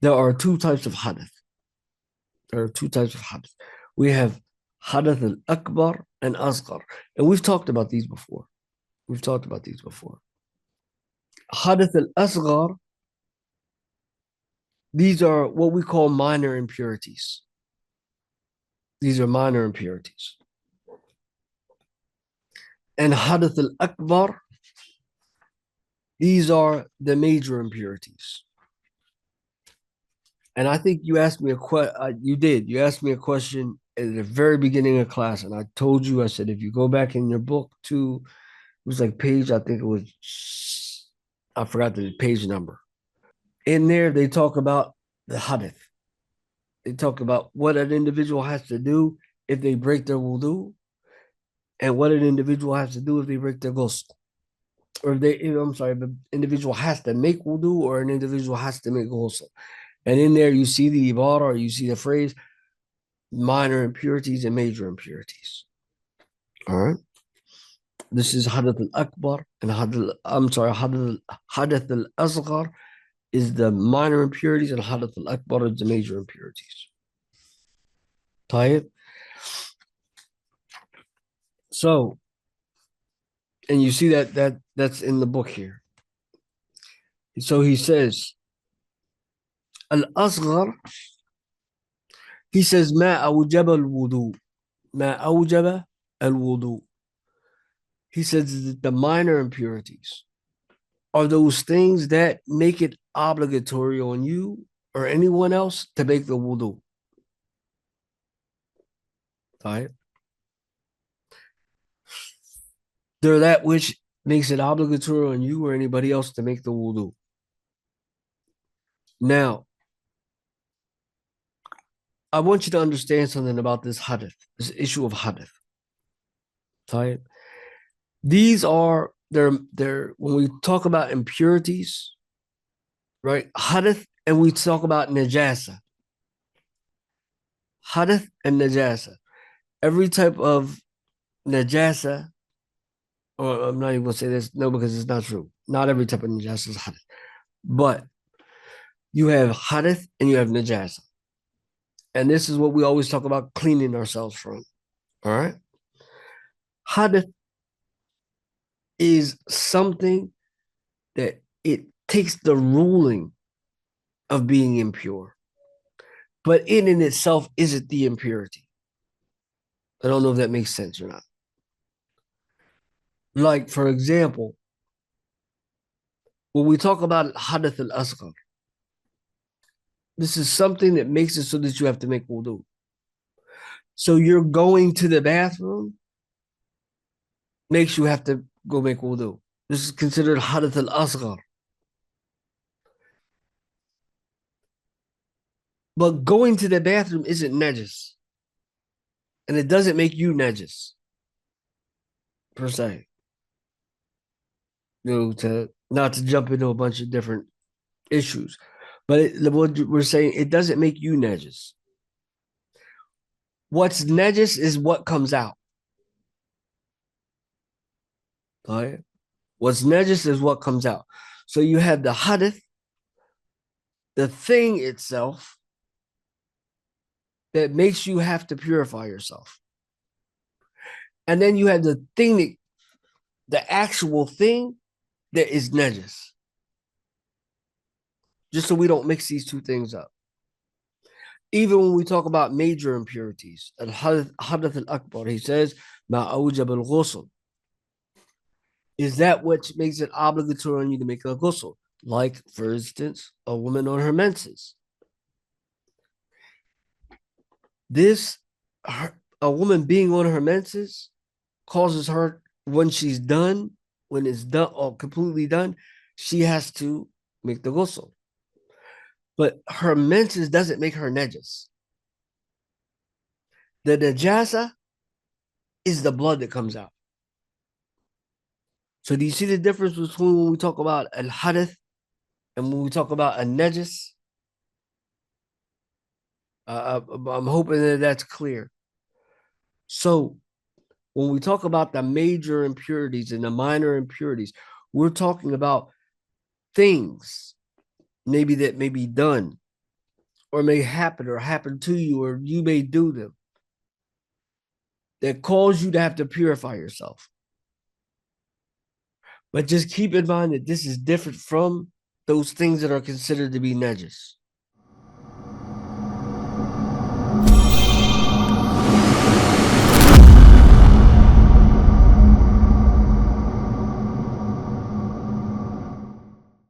there are two types of hadith. There are two types of hadith. We have hadith al-akbar and asghar. And we've talked about these before. Hadith al-asghar, these are what we call minor impurities. These are minor impurities. And hadith al-akbar, these are the major impurities. And I think you asked me you asked me a question at the very beginning of class, and I told you, I said, if you go back in your book to, it was like page, I think it was, I forgot the page number. In there, they talk about the hadith. They talk about what an individual has to do if they break their wudu, and what an individual has to do if they break their ghusl. Or if the individual has to make wudu, or an individual has to make ghusl. And in there, you see the ibarah, or you see the phrase, minor impurities and major impurities. All right. This is hadith al-akbar, and hadith al-asghar is the minor impurities, and hadith al-akbar is the major impurities. طيب. So, and you see that's in the book here. So he says, al-asghar, he says, ما أوجب الوضوء. ما أوجب الوضوء. He says that the minor impurities are those things that make it obligatory on you or anyone else to make the wudu. Right? They're that which makes it obligatory on you or anybody else to make the wudu. Now, I want you to understand something about this hadith, this issue of hadith. Right? These are, they're when we talk about impurities, right? Hadith, and we talk about najāsah. Hadith and najāsah. Every type of najāsah, or I'm not even going to say this, no, because it's not true. Not every type of najāsah is hadith. But you have hadith and you have najāsah. And this is what we always talk about cleaning ourselves from. All right? Hadith is something that it takes the ruling of being impure, but in itself isn't the impurity. I don't know if that makes sense or not. Like, for example, when we talk about hadith al-asghar, this is something that makes it so that you have to make wudu. So you're going to the bathroom, makes you have to go make wudu. This is considered hadith al-asghar. But going to the bathroom isn't najis. And it doesn't make you najis, per se. Not to jump into a bunch of different issues. But what we're saying, it doesn't make you najis. What's najis is what comes out. All right? What's najis is what comes out. So you have the hadith, the thing itself, that makes you have to purify yourself. And then you have the thing, the actual thing that is najis. Just so we don't mix these two things up. Even when we talk about major impurities, al-hadith al-akbar, he says, ma awjab al-ghusl, is that which makes it obligatory on you to make a ghusl. Like, for instance, a woman on her menses. A woman being on her menses causes her, when she's done, when it's done or completely done, she has to make the ghusl. But her menses doesn't make her najis. The najāsah is the blood that comes out. So do you see the difference between when we talk about al-hadith and when we talk about a najis? I'm hoping that that's clear. So when we talk about the major impurities and the minor impurities, we're talking about things maybe that may be done or may happen or happen to you, or you may do them that cause you to have to purify yourself. But just keep in mind that this is different from those things that are considered to be najis.